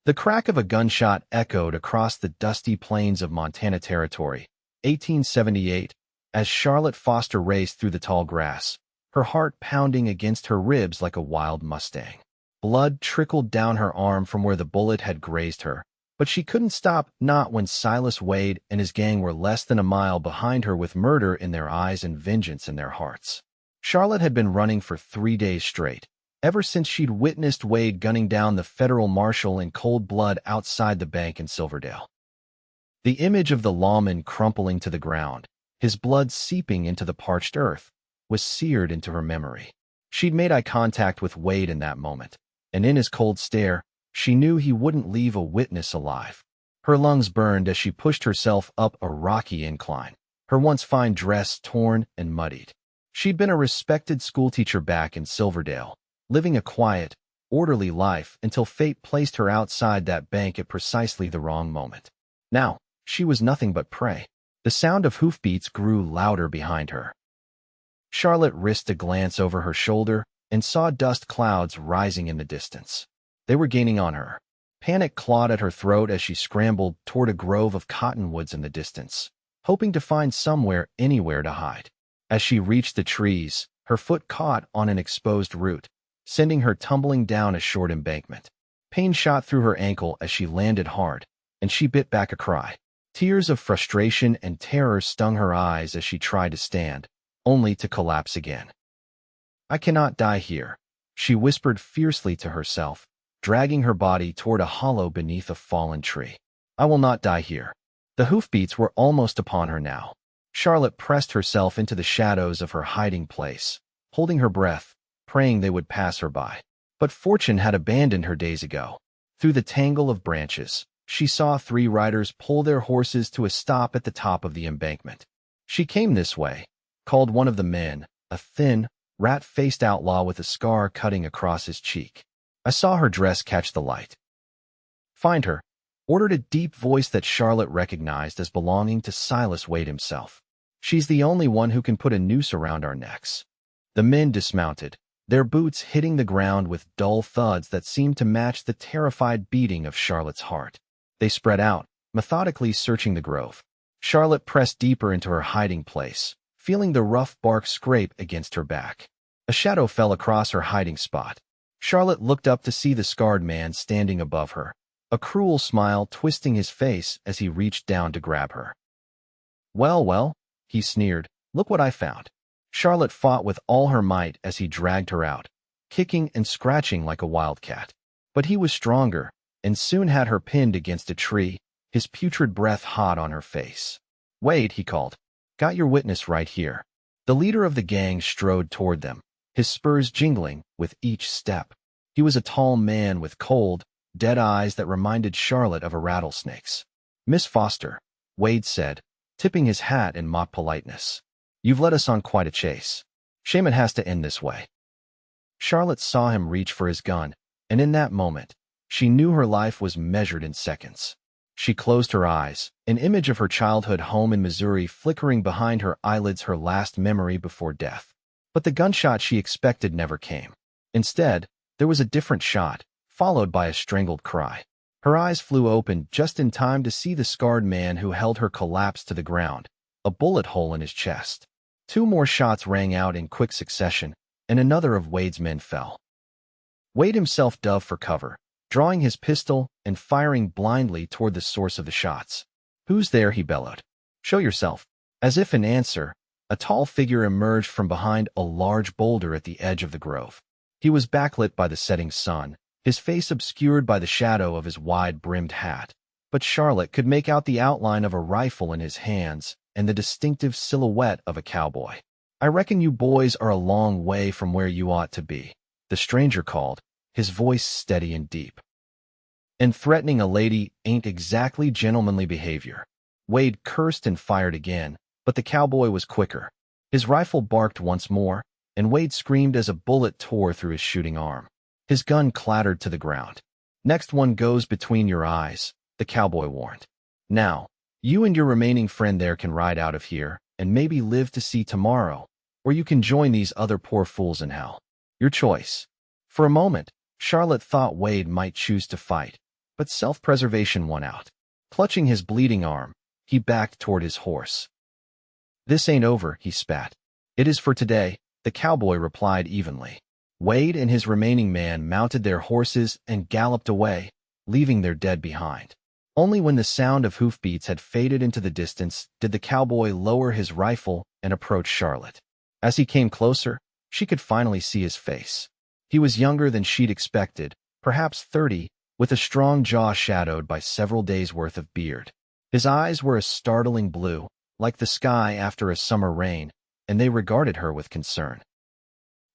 The crack of a gunshot echoed across the dusty plains of Montana Territory, 1878, as Charlotte Foster raced through the tall grass, her heart pounding against her ribs like a wild Mustang. Blood trickled down her arm from where the bullet had grazed her, but she couldn't stop, not when Silas Wade and his gang were less than a mile behind her with murder in their eyes and vengeance in their hearts. Charlotte had been running for 3 days straight, ever since she'd witnessed Wade gunning down the federal marshal in cold blood outside the bank in Silverdale. The image of the lawman crumpling to the ground, his blood seeping into the parched earth, was seared into her memory. She'd made eye contact with Wade in that moment, and in his cold stare, she knew he wouldn't leave a witness alive. Her lungs burned as she pushed herself up a rocky incline, her once fine dress torn and muddied. She'd been a respected schoolteacher back in Silverdale, living a quiet, orderly life until fate placed her outside that bank at precisely the wrong moment. Now, she was nothing but prey. The sound of hoofbeats grew louder behind her. Charlotte risked a glance over her shoulder and saw dust clouds rising in the distance. They were gaining on her. Panic clawed at her throat as she scrambled toward a grove of cottonwoods in the distance, hoping to find anywhere to hide. As she reached the trees, her foot caught on an exposed root, sending her tumbling down a short embankment. Pain shot through her ankle as she landed hard, and she bit back a cry. Tears of frustration and terror stung her eyes as she tried to stand, only to collapse again. "I cannot die here," she whispered fiercely to herself, dragging her body toward a hollow beneath a fallen tree. "I will not die here." The hoofbeats were almost upon her now. Charlotte pressed herself into the shadows of her hiding place, holding her breath, praying they would pass her by. But fortune had abandoned her days ago. Through the tangle of branches, she saw 3 riders pull their horses to a stop at the top of the embankment. "She came this way," called one of the men, a thin, rat-faced outlaw with a scar cutting across his cheek. "I saw her dress catch the light." "Find her," ordered a deep voice that Charlotte recognized as belonging to Silas Wade himself. "She's the only one who can put a noose around our necks." The men dismounted, their boots hitting the ground with dull thuds that seemed to match the terrified beating of Charlotte's heart. They spread out, methodically searching the grove. Charlotte pressed deeper into her hiding place, feeling the rough bark scrape against her back. A shadow fell across her hiding spot. Charlotte looked up to see the scarred man standing above her, a cruel smile twisting his face as he reached down to grab her. "Well, well," he sneered, "look what I found." Charlotte fought with all her might as he dragged her out, kicking and scratching like a wildcat. But he was stronger, and soon had her pinned against a tree, his putrid breath hot on her face. "Wade," he called. "Got your witness right here." The leader of the gang strode toward them, his spurs jingling with each step. He was a tall man with cold, dead eyes that reminded Charlotte of a rattlesnake's. "Miss Foster," Wade said, tipping his hat in mock politeness. "You've led us on quite a chase. Shame it has to end this way." Charlotte saw him reach for his gun, and in that moment, she knew her life was measured in seconds. She closed her eyes, an image of her childhood home in Missouri flickering behind her eyelids, her last memory before death. But the gunshot she expected never came. Instead, there was a different shot, followed by a strangled cry. Her eyes flew open just in time to see the scarred man who held her collapse to the ground, a bullet hole in his chest. 2 more shots rang out in quick succession, and another of Wade's men fell. Wade himself dove for cover, drawing his pistol and firing blindly toward the source of the shots. "Who's there?" he bellowed. "Show yourself." As if in answer, a tall figure emerged from behind a large boulder at the edge of the grove. He was backlit by the setting sun, his face obscured by the shadow of his wide-brimmed hat. But Charlotte could make out the outline of a rifle in his hands and the distinctive silhouette of a cowboy. "I reckon you boys are a long way from where you ought to be," the stranger called, his voice steady and deep. "And threatening a lady ain't exactly gentlemanly behavior." Wade cursed and fired again, but the cowboy was quicker. His rifle barked once more, and Wade screamed as a bullet tore through his shooting arm. His gun clattered to the ground. "Next one goes between your eyes," the cowboy warned. "Now, you and your remaining friend there can ride out of here and maybe live to see tomorrow, or you can join these other poor fools in hell. Your choice." For a moment, Charlotte thought Wade might choose to fight, but self-preservation won out. Clutching his bleeding arm, he backed toward his horse. "This ain't over," he spat. "It is for today," the cowboy replied evenly. Wade and his remaining man mounted their horses and galloped away, leaving their dead behind. Only when the sound of hoofbeats had faded into the distance did the cowboy lower his rifle and approach Charlotte. As he came closer, she could finally see his face. He was younger than she'd expected, perhaps 30, with a strong jaw shadowed by several days' worth of beard. His eyes were a startling blue, like the sky after a summer rain, and they regarded her with concern.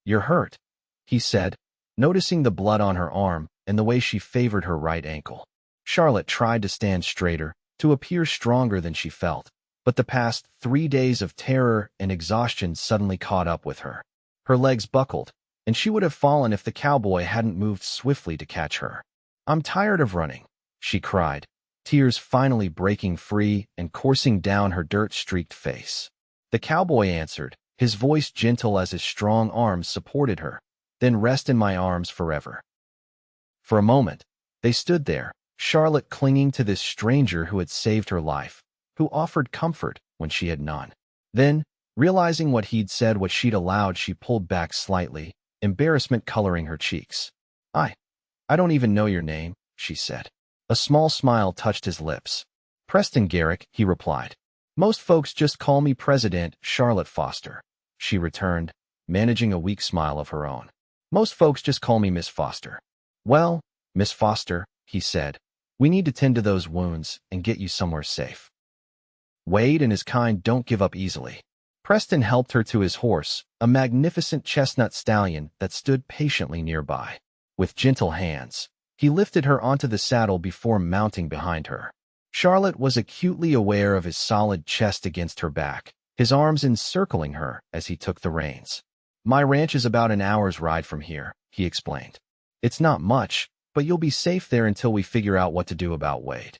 "You're hurt," he said, noticing the blood on her arm and the way she favored her right ankle. Charlotte tried to stand straighter, to appear stronger than she felt, but the past 3 days of terror and exhaustion suddenly caught up with her. Her legs buckled, and she would have fallen if the cowboy hadn't moved swiftly to catch her. "I'm tired of running," she cried, tears finally breaking free and coursing down her dirt-streaked face. The cowboy answered, his voice gentle as his strong arms supported her. "Then rest in my arms forever." For a moment, they stood there, Charlotte clinging to this stranger who had saved her life, who offered comfort when she had none. Then, realizing what he'd said, what she'd allowed, she pulled back slightly, embarrassment coloring her cheeks. I don't even know your name," she said. A small smile touched his lips. "Preston Garrick," he replied. "Most folks just call me President Charlotte Foster," she returned, managing a weak smile of her own. "Most folks just call me Miss Foster." "Well, Miss Foster," he said, "we need to tend to those wounds and get you somewhere safe. Wade and his kind don't give up easily." Preston helped her to his horse, a magnificent chestnut stallion that stood patiently nearby. With gentle hands, he lifted her onto the saddle before mounting behind her. Charlotte was acutely aware of his solid chest against her back, his arms encircling her as he took the reins. "My ranch is about an hour's ride from here," he explained. "It's not much, but you'll be safe there until we figure out what to do about Wade."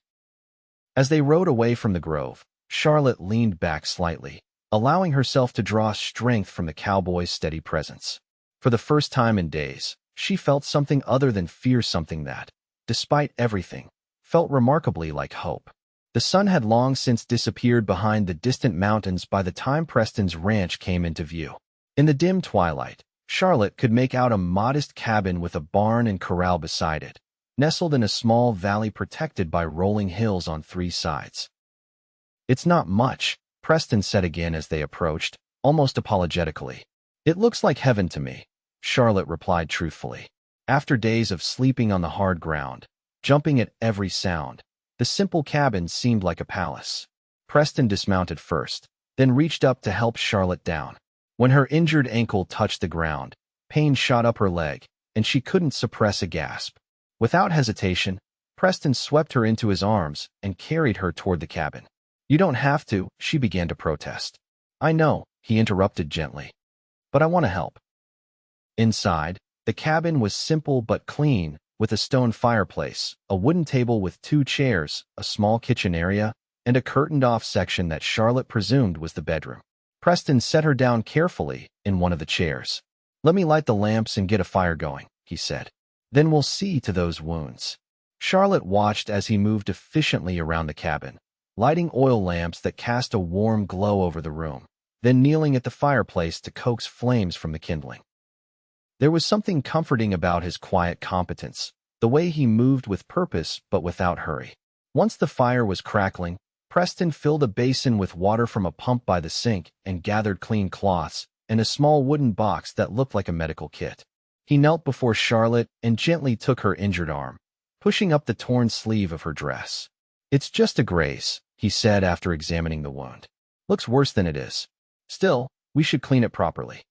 As they rode away from the grove, Charlotte leaned back slightly, allowing herself to draw strength from the cowboy's steady presence. For the first time in days, she felt something other than fear, something that, despite everything, felt remarkably like hope. The sun had long since disappeared behind the distant mountains by the time Preston's ranch came into view. In the dim twilight, Charlotte could make out a modest cabin with a barn and corral beside it, nestled in a small valley protected by rolling hills on 3 sides. "It's not much," Preston said again as they approached, almost apologetically. "It looks like heaven to me," Charlotte replied truthfully. After days of sleeping on the hard ground, jumping at every sound, the simple cabin seemed like a palace. Preston dismounted first, then reached up to help Charlotte down. When her injured ankle touched the ground, pain shot up her leg, and she couldn't suppress a gasp. Without hesitation, Preston swept her into his arms and carried her toward the cabin. "You don't have to," she began to protest. "I know," he interrupted gently, "but I want to help." Inside, the cabin was simple but clean, with a stone fireplace, a wooden table with 2 chairs, a small kitchen area, and a curtained-off section that Charlotte presumed was the bedroom. Preston set her down carefully in one of the chairs. "Let me light the lamps and get a fire going," he said. "Then we'll see to those wounds." Charlotte watched as he moved efficiently around the cabin, lighting oil lamps that cast a warm glow over the room, then kneeling at the fireplace to coax flames from the kindling. There was something comforting about his quiet competence, the way he moved with purpose but without hurry. Once the fire was crackling, Preston filled a basin with water from a pump by the sink and gathered clean cloths and a small wooden box that looked like a medical kit. He knelt before Charlotte and gently took her injured arm, pushing up the torn sleeve of her dress. "It's just a graze," he said after examining the wound. "Looks worse than it is. Still, we should clean it properly."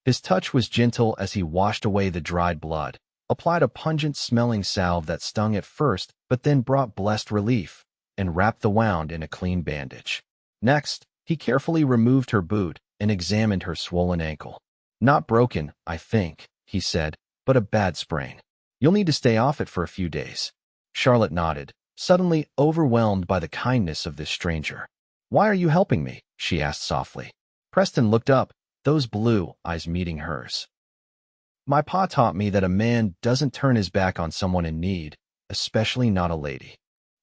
His touch was gentle as he washed away the dried blood, applied a pungent-smelling salve that stung at first but then brought blessed relief, and wrapped the wound in a clean bandage. Next, he carefully removed her boot and examined her swollen ankle. "Not broken, I think," he said, "but a bad sprain. You'll need to stay off it for a few days." Charlotte nodded, suddenly overwhelmed by the kindness of this stranger. "Why are you helping me?" she asked softly. Preston looked up, those blue eyes meeting hers. "My pa taught me that a man doesn't turn his back on someone in need, especially not a lady.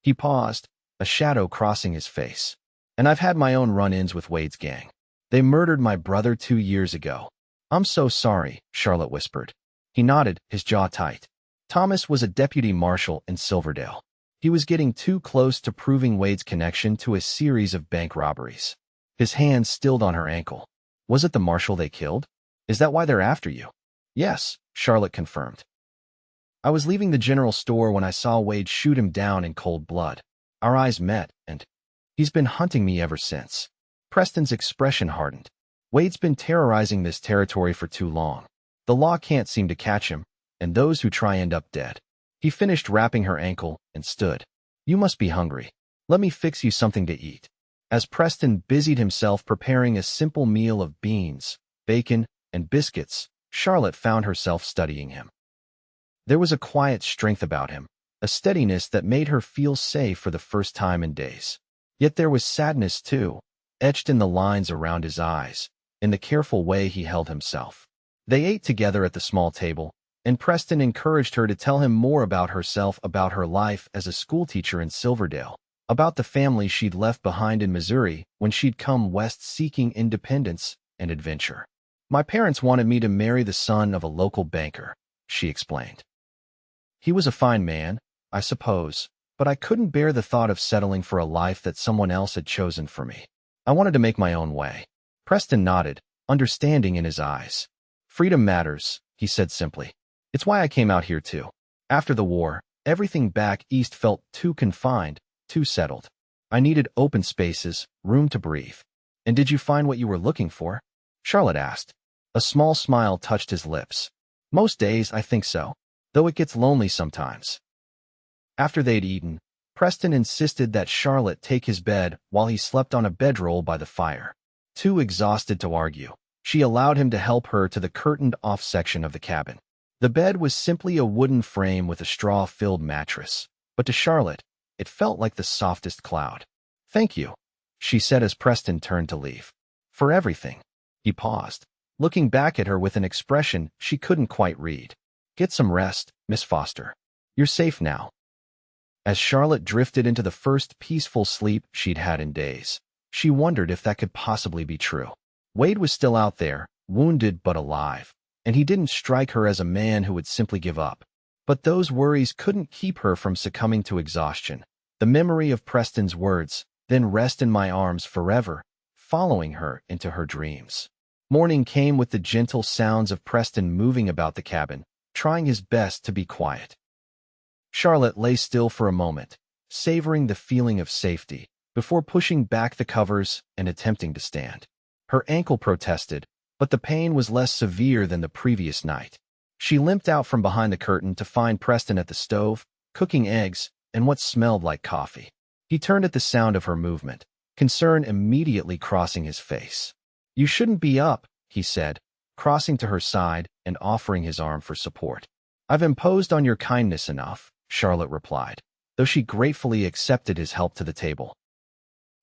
He paused, a shadow crossing his face. And I've had my own run-ins with Wade's gang. They murdered my brother 2 years ago. I'm so sorry, Charlotte whispered. He nodded, his jaw tight. Thomas was a deputy marshal in Silverdale. He was getting too close to proving Wade's connection to a series of bank robberies. His hand stilled on her ankle. Was it the marshal they killed? Is that why they're after you? Yes, Charlotte confirmed. I was leaving the general store when I saw Wade shoot him down in cold blood. Our eyes met, and he's been hunting me ever since. Preston's expression hardened. Wade's been terrorizing this territory for too long. The law can't seem to catch him, and those who try end up dead. He finished wrapping her ankle and stood. You must be hungry. Let me fix you something to eat. As Preston busied himself preparing a simple meal of beans, bacon, and biscuits, Charlotte found herself studying him. There was a quiet strength about him, a steadiness that made her feel safe for the first time in days. Yet there was sadness too, etched in the lines around his eyes, in the careful way he held himself. They ate together at the small table, and Preston encouraged her to tell him more about herself, about her life as a schoolteacher in Silverdale, about the family she'd left behind in Missouri when she'd come west seeking independence and adventure. My parents wanted me to marry the son of a local banker, she explained. He was a fine man, I suppose, but I couldn't bear the thought of settling for a life that someone else had chosen for me. I wanted to make my own way. Preston nodded, understanding in his eyes. Freedom matters, he said simply. It's why I came out here too. After the war, everything back east felt too confined, too settled. I needed open spaces, room to breathe. And did you find what you were looking for? Charlotte asked. A small smile touched his lips. Most days I think so, though it gets lonely sometimes. After they'd eaten, Preston insisted that Charlotte take his bed while he slept on a bedroll by the fire. Too exhausted to argue, she allowed him to help her to the curtained-off section of the cabin. The bed was simply a wooden frame with a straw-filled mattress, but to Charlotte, it felt like the softest cloud. Thank you, she said as Preston turned to leave. For everything. He paused, looking back at her with an expression she couldn't quite read. Get some rest, Miss Foster. You're safe now. As Charlotte drifted into the first peaceful sleep she'd had in days, she wondered if that could possibly be true. Wade was still out there, wounded but alive, and he didn't strike her as a man who would simply give up. But those worries couldn't keep her from succumbing to exhaustion. The memory of Preston's words, then rest in my arms forever, following her into her dreams. Morning came with the gentle sounds of Preston moving about the cabin, trying his best to be quiet. Charlotte lay still for a moment, savoring the feeling of safety, before pushing back the covers and attempting to stand. Her ankle protested, but the pain was less severe than the previous night. She limped out from behind the curtain to find Preston at the stove, cooking eggs and what smelled like coffee. He turned at the sound of her movement, concern immediately crossing his face. You shouldn't be up, he said, crossing to her side and offering his arm for support. I've imposed on your kindness enough, Charlotte replied, though she gratefully accepted his help to the table.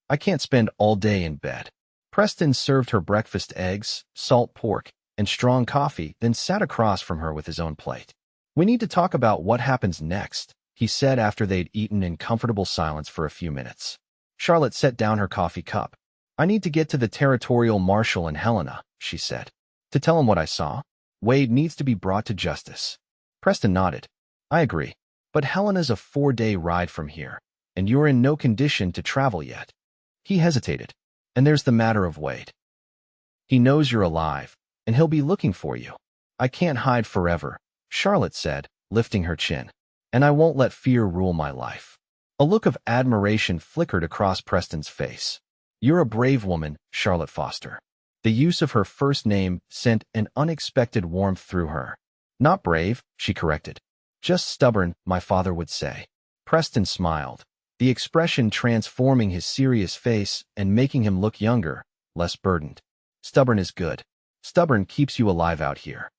I can't spend all day in bed. Preston served her breakfast eggs, salt pork, and strong coffee, then sat across from her with his own plate. We need to talk about what happens next, he said after they'd eaten in comfortable silence for a few minutes. Charlotte set down her coffee cup. I need to get to the territorial marshal and Helena, she said. To tell him what I saw? Wade needs to be brought to justice. Preston nodded. I agree, but Helena's a 4-day ride from here, and you're in no condition to travel yet. He hesitated. And there's the matter of Wade. He knows you're alive, and he'll be looking for you. I can't hide forever, Charlotte said, lifting her chin. And I won't let fear rule my life. A look of admiration flickered across Preston's face. You're a brave woman, Charlotte Foster. The use of her first name sent an unexpected warmth through her. Not brave, she corrected. Just stubborn, my father would say. Preston smiled, the expression transforming his serious face and making him look younger, less burdened. Stubborn is good. Stubborn keeps you alive out here.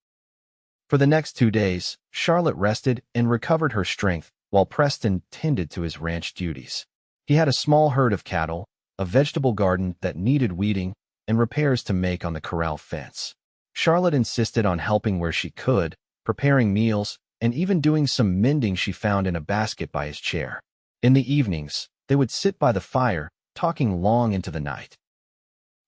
For the next 2 days, Charlotte rested and recovered her strength while Preston tended to his ranch duties. He had a small herd of cattle, a vegetable garden that needed weeding, and repairs to make on the corral fence. Charlotte insisted on helping where she could, preparing meals, and even doing some mending she found in a basket by his chair. In the evenings, they would sit by the fire, talking long into the night.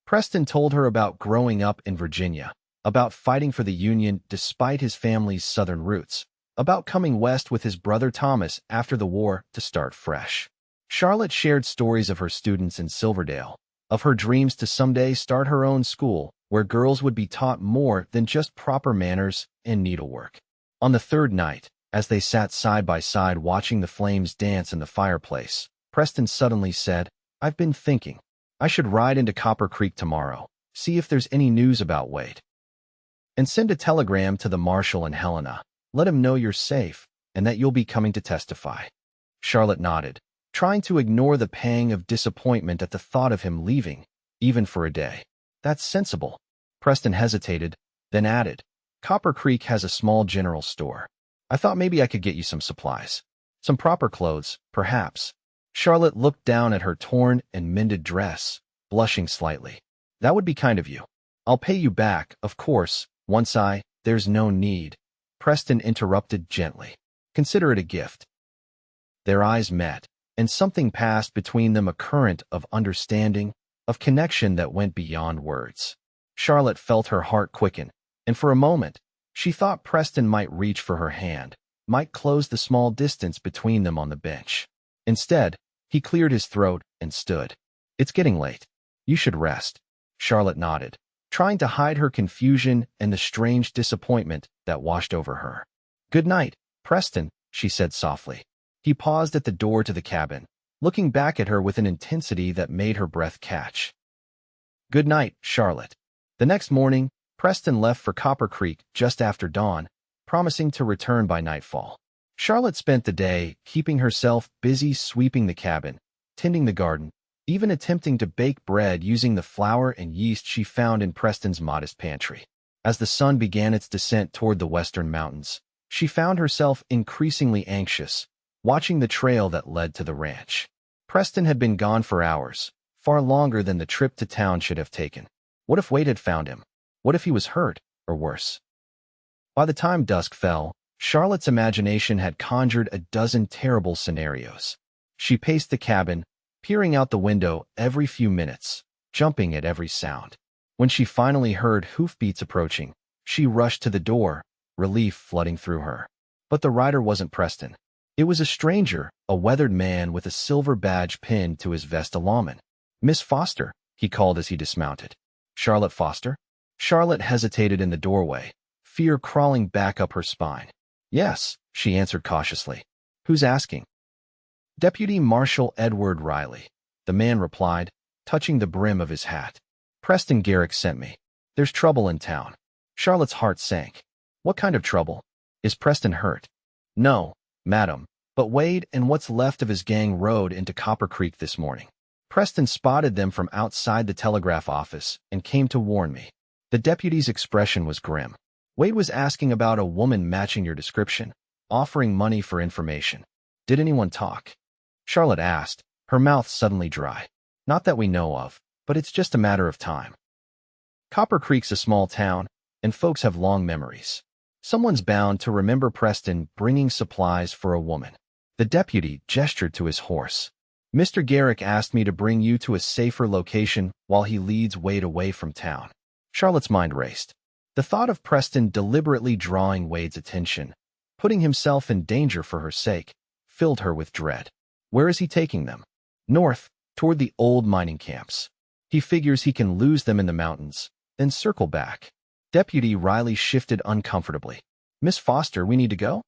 Preston told her about growing up in Virginia, about fighting for the Union despite his family's Southern roots, about coming west with his brother Thomas after the war to start fresh. Charlotte shared stories of her students in Silverdale, of her dreams to someday start her own school, where girls would be taught more than just proper manners and needlework. On the third night, as they sat side by side watching the flames dance in the fireplace, Preston suddenly said, "I've been thinking. I should ride into Copper Creek tomorrow, see if there's any news about Wade. And send a telegram to the marshal and Helena. Let him know you're safe and that you'll be coming to testify." Charlotte nodded, trying to ignore the pang of disappointment at the thought of him leaving, even for a day. "That's sensible." Preston hesitated, then added, "Copper Creek has a small general store. I thought maybe I could get you some supplies. Some proper clothes, perhaps." Charlotte looked down at her torn and mended dress, blushing slightly. "That would be kind of you. I'll pay you back, of course, once there's no need." Preston interrupted gently. "Consider it a gift." Their eyes met, and something passed between them, a current of understanding, of connection that went beyond words. Charlotte felt her heart quicken, and for a moment, she thought Preston might reach for her hand, might close the small distance between them on the bench. Instead, he cleared his throat and stood. "It's getting late. You should rest." Charlotte nodded, trying to hide her confusion and the strange disappointment that washed over her. "Good night, Preston," she said softly. He paused at the door to the cabin, looking back at her with an intensity that made her breath catch. "Good night, Charlotte." The next morning, Preston left for Copper Creek just after dawn, promising to return by nightfall. Charlotte spent the day keeping herself busy sweeping the cabin, tending the garden, even attempting to bake bread using the flour and yeast she found in Preston's modest pantry. As the sun began its descent toward the western mountains, she found herself increasingly anxious, watching the trail that led to the ranch. Preston had been gone for hours, far longer than the trip to town should have taken. What if Wade had found him? What if he was hurt, or worse? By the time dusk fell, Charlotte's imagination had conjured a dozen terrible scenarios. She paced the cabin, peering out the window every few minutes, jumping at every sound. When she finally heard hoofbeats approaching, she rushed to the door, relief flooding through her. But the rider wasn't Preston. It was a stranger, a weathered man with a silver badge pinned to his vest, a lawman. "Miss Foster," he called as he dismounted. "Charlotte Foster?" Charlotte hesitated in the doorway, fear crawling back up her spine. "Yes," she answered cautiously. "Who's asking?" "Deputy Marshal Edward Riley," the man replied, touching the brim of his hat. "Preston Garrick sent me. There's trouble in town." Charlotte's heart sank. "What kind of trouble? Is Preston hurt?" "No, madam, but Wade and what's left of his gang rode into Copper Creek this morning. Preston spotted them from outside the telegraph office and came to warn me." The deputy's expression was grim. "Wade was asking about a woman matching your description, offering money for information. Did anyone talk?" Charlotte asked, her mouth suddenly dry. "Not that we know of, but it's just a matter of time. Copper Creek's a small town, and folks have long memories. Someone's bound to remember Preston bringing supplies for a woman." The deputy gestured to his horse. "Mr. Garrick asked me to bring you to a safer location while he leads Wade away from town." Charlotte's mind raced. The thought of Preston deliberately drawing Wade's attention, putting himself in danger for her sake, filled her with dread. Where is he taking them? North, toward the old mining camps. He figures he can lose them in the mountains, then circle back. Deputy Riley shifted uncomfortably. "Miss Foster, we need to go?"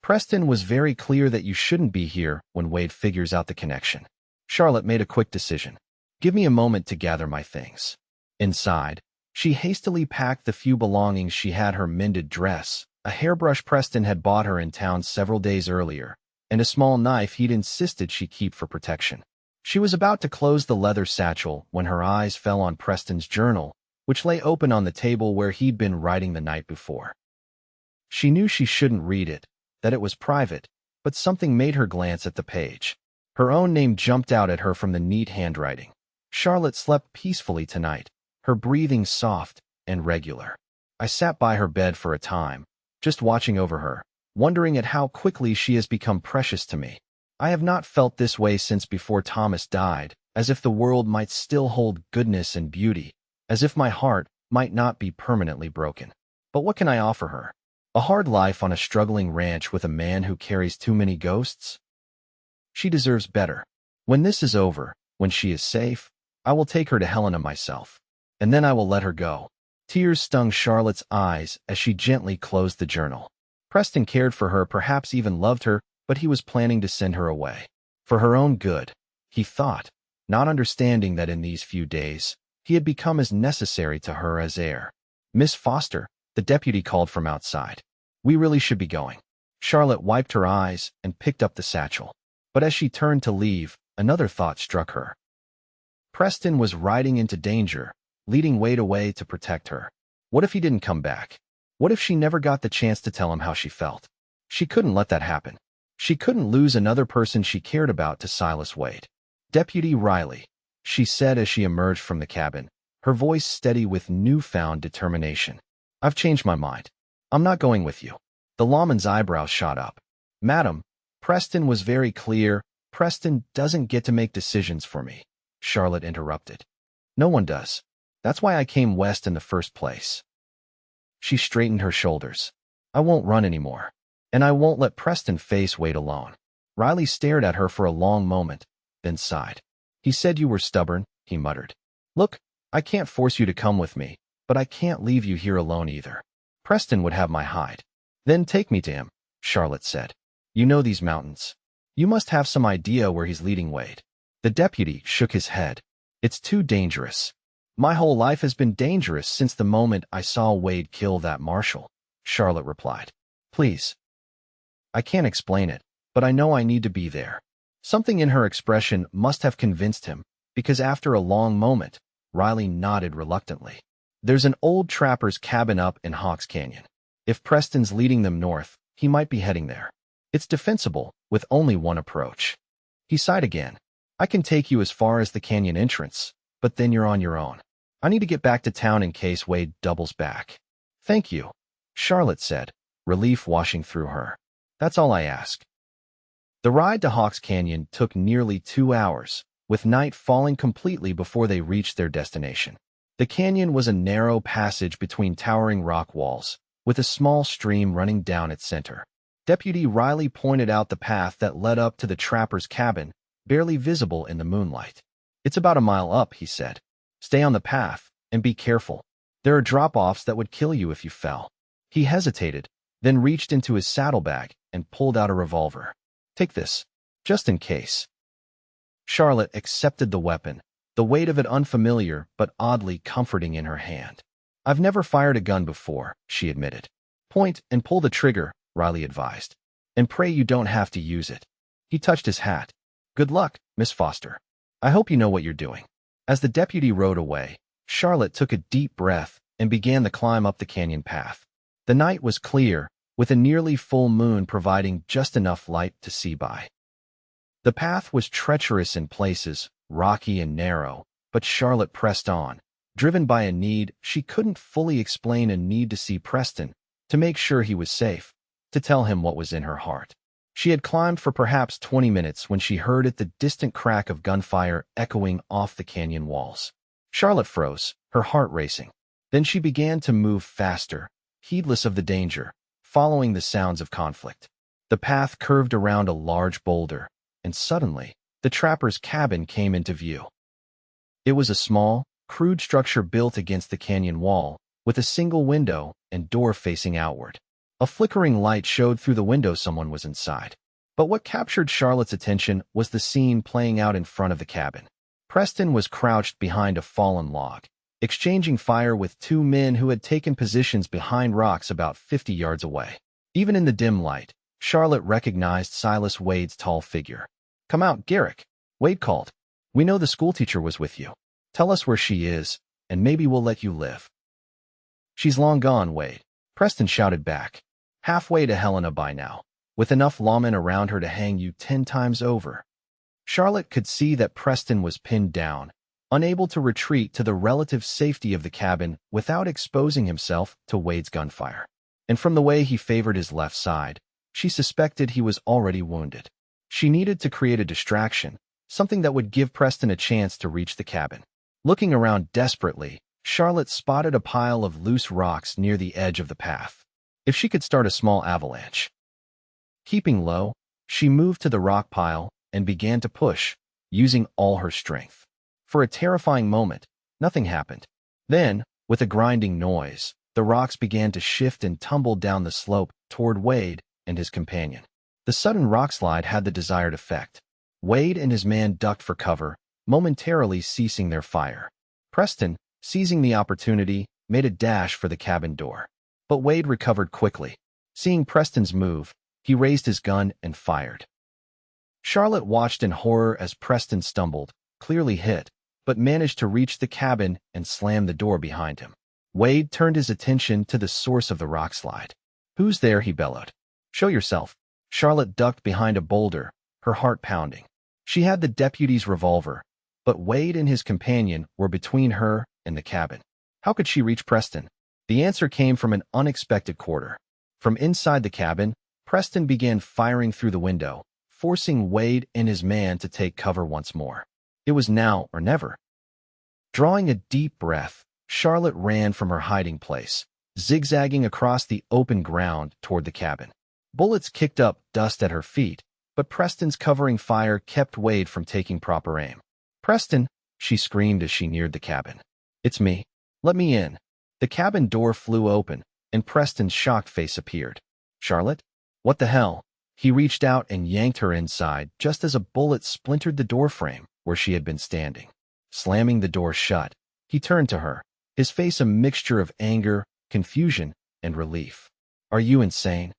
"Preston was very clear that you shouldn't be here when Wade figures out the connection." Charlotte made a quick decision. "Give me a moment to gather my things." Inside, she hastily packed the few belongings she had: her mended dress, a hairbrush Preston had bought her in town several days earlier, and a small knife he'd insisted she keep for protection. She was about to close the leather satchel when her eyes fell on Preston's journal, which lay open on the table where he'd been writing the night before. She knew she shouldn't read it, that it was private, but something made her glance at the page. Her own name jumped out at her from the neat handwriting. Charlotte slept peacefully tonight, her breathing soft and regular. "I sat by her bed for a time, just watching over her, wondering at how quickly she has become precious to me. I have not felt this way since before Thomas died, as if the world might still hold goodness and beauty, as if my heart might not be permanently broken. But what can I offer her? A hard life on a struggling ranch with a man who carries too many ghosts? She deserves better. When this is over, when she is safe, I will take her to Helena myself. And then I will let her go. Tears stung Charlotte's eyes as she gently closed the journal. Preston cared for her, perhaps even loved her, but he was planning to send her away. For her own good, he thought, not understanding that in these few days, he had become as necessary to her as air. Miss Foster, the deputy called from outside. We really should be going. Charlotte wiped her eyes and picked up the satchel. But as she turned to leave, another thought struck her. Preston was riding into danger, leading Wade away to protect her. What if he didn't come back? What if she never got the chance to tell him how she felt? She couldn't let that happen. She couldn't lose another person she cared about to Silas Wade. Deputy Riley, she said as she emerged from the cabin, her voice steady with newfound determination. I've changed my mind. I'm not going with you. The lawman's eyebrows shot up. Madam, Preston was very clear. Preston doesn't get to make decisions for me, Charlotte interrupted. No one does. That's why I came west in the first place. She straightened her shoulders. I won't run anymore. And I won't let Preston face Wade alone. Riley stared at her for a long moment, then sighed. He said you were stubborn, he muttered. Look, I can't force you to come with me, but I can't leave you here alone either. Preston would have my hide. Then take me to him, Charlotte said. You know these mountains. You must have some idea where he's leading Wade. The deputy shook his head. It's too dangerous. My whole life has been dangerous since the moment I saw Wade kill that marshal, Charlotte replied. Please. I can't explain it, but I know I need to be there. Something in her expression must have convinced him, because after a long moment, Riley nodded reluctantly. There's an old trapper's cabin up in Hawks Canyon. If Preston's leading them north, he might be heading there. It's defensible, with only one approach. He sighed again. I can take you as far as the canyon entrance, but then you're on your own. I need to get back to town in case Wade doubles back. Thank you, Charlotte said, relief washing through her. That's all I ask. The ride to Hawks Canyon took nearly 2 hours, with night falling completely before they reached their destination. The canyon was a narrow passage between towering rock walls, with a small stream running down its center. Deputy Riley pointed out the path that led up to the trapper's cabin, barely visible in the moonlight. It's about a mile up, he said. Stay on the path, and be careful. There are drop-offs that would kill you if you fell. He hesitated, then reached into his saddlebag and pulled out a revolver. Take this, just in case. Charlotte accepted the weapon, the weight of it unfamiliar but oddly comforting in her hand. I've never fired a gun before, she admitted. Point and pull the trigger, Riley advised. And pray you don't have to use it. He touched his hat. Good luck, Miss Foster. I hope you know what you're doing. As the deputy rode away, Charlotte took a deep breath and began the climb up the canyon path. The night was clear, with a nearly full moon providing just enough light to see by. The path was treacherous in places, rocky and narrow, but Charlotte pressed on, driven by a need she couldn't fully explain, a need to see Preston, to make sure he was safe, to tell him what was in her heart. She had climbed for perhaps 20 minutes when she heard the distant crack of gunfire echoing off the canyon walls. Charlotte froze, her heart racing. Then she began to move faster, heedless of the danger, following the sounds of conflict. The path curved around a large boulder, and suddenly, the trapper's cabin came into view. It was a small, crude structure built against the canyon wall, with a single window and door facing outward. A flickering light showed through the window someone was inside. But what captured Charlotte's attention was the scene playing out in front of the cabin. Preston was crouched behind a fallen log, exchanging fire with 2 men who had taken positions behind rocks about 50 yards away. Even in the dim light, Charlotte recognized Silas Wade's tall figure. Come out, Garrick, Wade called. We know the schoolteacher was with you. Tell us where she is, and maybe we'll let you live. She's long gone, Wade, Preston shouted back. Halfway to Helena by now, with enough lawmen around her to hang you 10 times over. Charlotte could see that Preston was pinned down, unable to retreat to the relative safety of the cabin without exposing himself to Wade's gunfire. And from the way he favored his left side, She suspected he was already wounded. She needed to create a distraction, something that would give Preston a chance to reach the cabin. Looking around desperately, Charlotte spotted a pile of loose rocks near the edge of the path. If she could start a small avalanche. Keeping low, she moved to the rock pile and began to push, using all her strength. For a terrifying moment, nothing happened. Then, with a grinding noise, the rocks began to shift and tumble down the slope toward Wade and his companion. The sudden rockslide had the desired effect. Wade and his man ducked for cover, momentarily ceasing their fire. Preston, seizing the opportunity, made a dash for the cabin door. But Wade recovered quickly. Seeing Preston's move, he raised his gun and fired. Charlotte watched in horror as Preston stumbled, clearly hit, but managed to reach the cabin and slam the door behind him. Wade turned his attention to the source of the rockslide. "Who's there?" he bellowed. "Show yourself." Charlotte ducked behind a boulder, her heart pounding. She had the deputy's revolver, but Wade and his companion were between her and the cabin. How could she reach Preston? The answer came from an unexpected quarter. From inside the cabin, Preston began firing through the window, forcing Wade and his man to take cover once more. It was now or never. Drawing a deep breath, Charlotte ran from her hiding place, zigzagging across the open ground toward the cabin. Bullets kicked up dust at her feet, but Preston's covering fire kept Wade from taking proper aim. "Preston!" she screamed as she neared the cabin. "It's me. Let me in." The cabin door flew open, and Preston's shocked face appeared. "Charlotte? What the hell?" He reached out and yanked her inside just as a bullet splintered the doorframe where she had been standing. Slamming the door shut, he turned to her, his face a mixture of anger, confusion, and relief. "Are you insane?"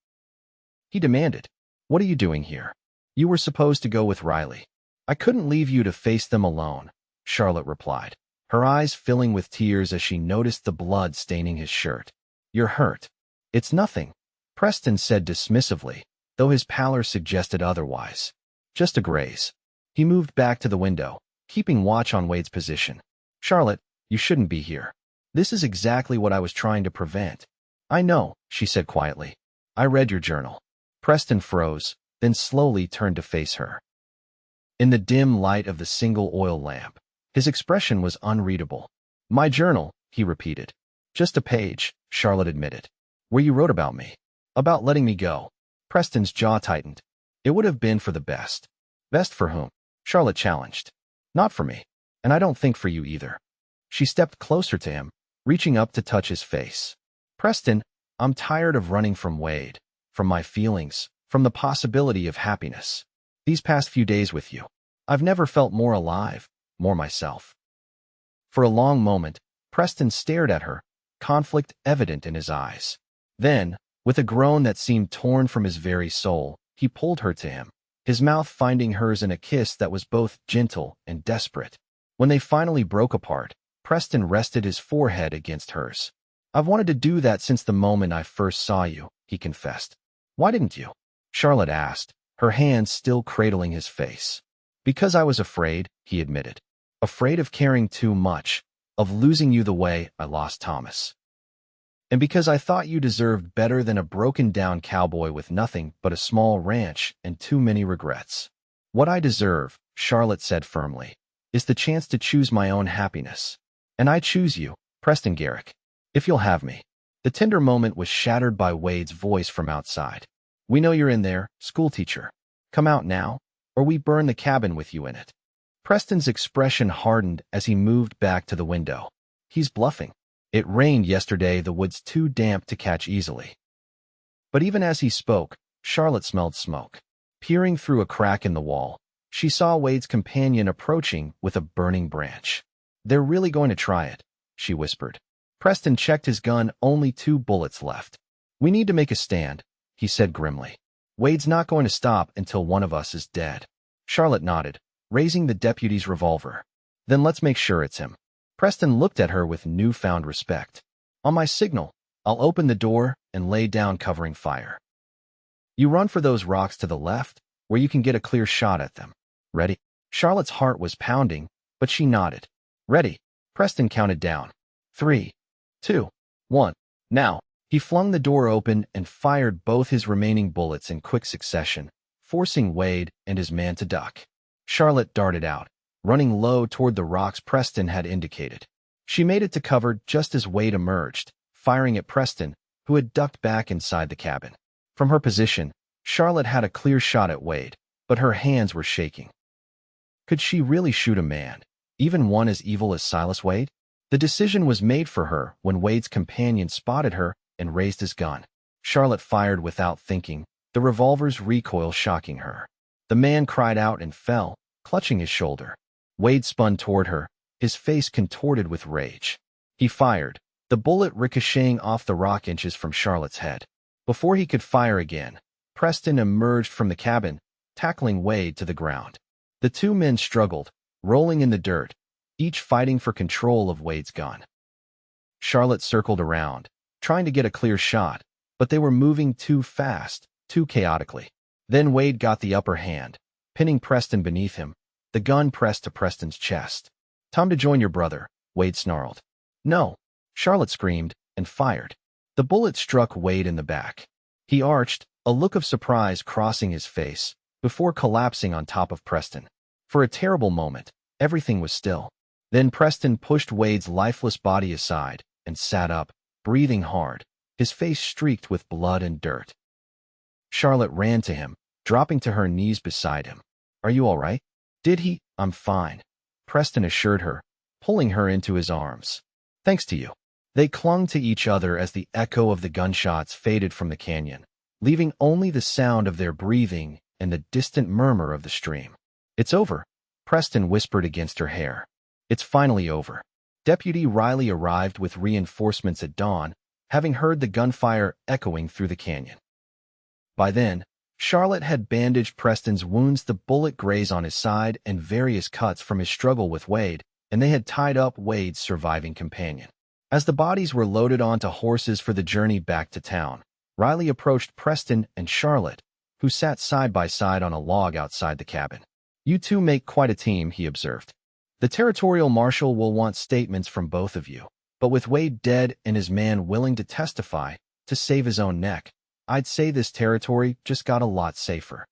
he demanded. "What are you doing here? You were supposed to go with Riley." "I couldn't leave you to face them alone," Charlotte replied, her eyes filling with tears as she noticed the blood staining his shirt. "You're hurt." "It's nothing," Preston said dismissively, though his pallor suggested otherwise. "Just a graze." He moved back to the window, keeping watch on Wade's position. "Charlotte, you shouldn't be here. This is exactly what I was trying to prevent." "I know," she said quietly. "I read your journal." Preston froze, then slowly turned to face her. In the dim light of the single oil lamp, his expression was unreadable. "My journal," he repeated. "Just a page," Charlotte admitted. "Where you wrote about me. About letting me go." Preston's jaw tightened. "It would have been for the best." "Best for whom?" Charlotte challenged. "Not for me. And I don't think for you either." She stepped closer to him, reaching up to touch his face. "Preston, I'm tired of running from Wade, from my feelings, from the possibility of happiness. These past few days with you, I've never felt more alive, more myself." For a long moment, Preston stared at her, conflict evident in his eyes. Then, with a groan that seemed torn from his very soul, he pulled her to him, his mouth finding hers in a kiss that was both gentle and desperate. When they finally broke apart, Preston rested his forehead against hers. "I've wanted to do that since the moment I first saw you," he confessed. "Why didn't you?" Charlotte asked, her hands still cradling his face. "Because I was afraid," he admitted. "Afraid of caring too much, of losing you the way I lost Thomas. And because I thought you deserved better than a broken-down cowboy with nothing but a small ranch and too many regrets." "What I deserve," Charlotte said firmly, "is the chance to choose my own happiness. And I choose you, Preston Garrick. If you'll have me." The tender moment was shattered by Wade's voice from outside. "We know you're in there, schoolteacher. Come out now, or we burn the cabin with you in it." Preston's expression hardened as he moved back to the window. "He's bluffing. It rained yesterday, the wood's too damp to catch easily." But even as he spoke, Charlotte smelled smoke. Peering through a crack in the wall, she saw Wade's companion approaching with a burning branch. "They're really going to try it," she whispered. Preston checked his gun, only 2 bullets left. "We need to make a stand," he said grimly. "Wade's not going to stop until one of us is dead." Charlotte nodded, raising the deputy's revolver. "Then let's make sure it's him." Preston looked at her with newfound respect. "On my signal, I'll open the door and lay down covering fire. You run for those rocks to the left, where you can get a clear shot at them. Ready?" Charlotte's heart was pounding, but she nodded. "Ready." Preston counted down. 3, 2, 1, now. He flung the door open and fired both his remaining bullets in quick succession, forcing Wade and his man to duck. Charlotte darted out, running low toward the rocks Preston had indicated. She made it to cover just as Wade emerged, firing at Preston, who had ducked back inside the cabin. From her position, Charlotte had a clear shot at Wade, but her hands were shaking. Could she really shoot a man, even one as evil as Silas Wade? The decision was made for her when Wade's companion spotted her and raised his gun. Charlotte fired without thinking, the revolver's recoil shocking her. The man cried out and fell, clutching his shoulder. Wade spun toward her, his face contorted with rage. He fired, the bullet ricocheting off the rock inches from Charlotte's head. Before he could fire again, Preston emerged from the cabin, tackling Wade to the ground. The two men struggled, rolling in the dirt, each fighting for control of Wade's gun. Charlotte circled around, trying to get a clear shot, but they were moving too fast, too chaotically. Then Wade got the upper hand, pinning Preston beneath him, the gun pressed to Preston's chest. "Time to join your brother," Wade snarled. "No," Charlotte screamed, and fired. The bullet struck Wade in the back. He arched, a look of surprise crossing his face, before collapsing on top of Preston. For a terrible moment, everything was still. Then Preston pushed Wade's lifeless body aside and sat up, breathing hard, his face streaked with blood and dirt. Charlotte ran to him, dropping to her knees beside him. "Are you all right?" "Did he?" "I'm fine," Preston assured her, pulling her into his arms. "Thanks to you." They clung to each other as the echo of the gunshots faded from the canyon, leaving only the sound of their breathing and the distant murmur of the stream. "It's over," Preston whispered against her hair. "It's finally over." Deputy Riley arrived with reinforcements at dawn, having heard the gunfire echoing through the canyon. By then, Charlotte had bandaged Preston's wounds, the bullet graze on his side and various cuts from his struggle with Wade, and they had tied up Wade's surviving companion. As the bodies were loaded onto horses for the journey back to town, Riley approached Preston and Charlotte, who sat side by side on a log outside the cabin. "You two make quite a team," he observed. "The territorial marshal will want statements from both of you, but with Wade dead and his man willing to testify to save his own neck, I'd say this territory just got a lot safer."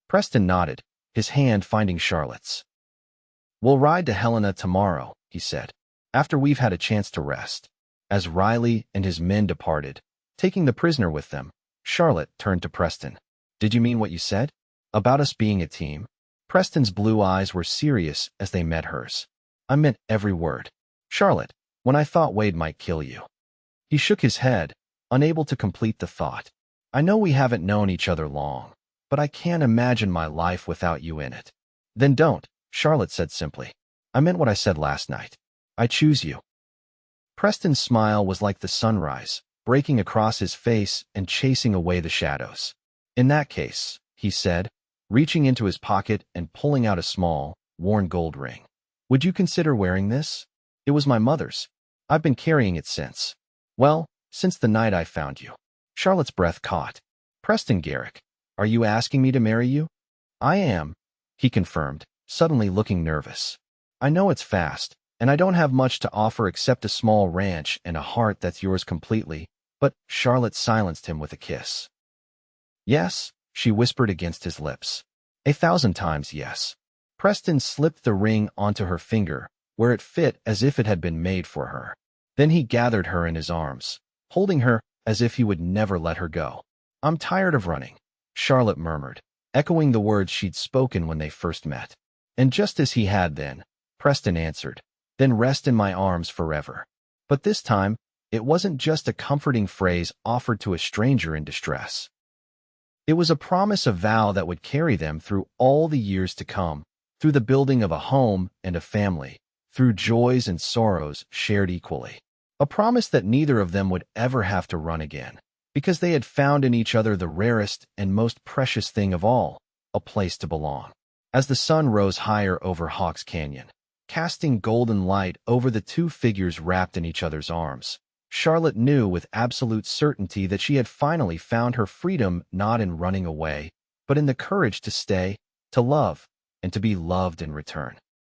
Preston nodded, his hand finding Charlotte's. "We'll ride to Helena tomorrow," he said, "after we've had a chance to rest." As Riley and his men departed, taking the prisoner with them, Charlotte turned to Preston. "Did you mean what you said? About us being a team?" Preston's blue eyes were serious as they met hers. "I meant every word. Charlotte, when I thought Wade might kill you." He shook his head, unable to complete the thought. "I know we haven't known each other long, but I can't imagine my life without you in it." "Then don't," Charlotte said simply. "I meant what I said last night. I choose you." Preston's smile was like the sunrise, breaking across his face and chasing away the shadows. "In that case," he said, reaching into his pocket and pulling out a small, worn gold ring. "Would you consider wearing this? It was my mother's. I've been carrying it since, well, since the night I found you." Charlotte's breath caught. "Preston Garrick, are you asking me to marry you?" "I am," he confirmed, suddenly looking nervous. "I know it's fast, and I don't have much to offer except a small ranch and a heart that's yours completely, but—" Charlotte silenced him with a kiss. "Yes," she whispered against his lips. "1,000 times yes." Preston slipped the ring onto her finger, where it fit as if it had been made for her. Then he gathered her in his arms, holding her as if he would never let her go. "I'm tired of running," Charlotte murmured, echoing the words she'd spoken when they first met. And just as he had then, Preston answered, "Then rest in my arms forever." But this time, it wasn't just a comforting phrase offered to a stranger in distress. It was a promise, a vow that would carry them through all the years to come, through the building of a home and a family, through joys and sorrows shared equally. A promise that neither of them would ever have to run again, because they had found in each other the rarest and most precious thing of all, a place to belong. As the sun rose higher over Hawks Canyon, casting golden light over the two figures wrapped in each other's arms, Charlotte knew with absolute certainty that she had finally found her freedom, not in running away, but in the courage to stay, to love, and to be loved in return.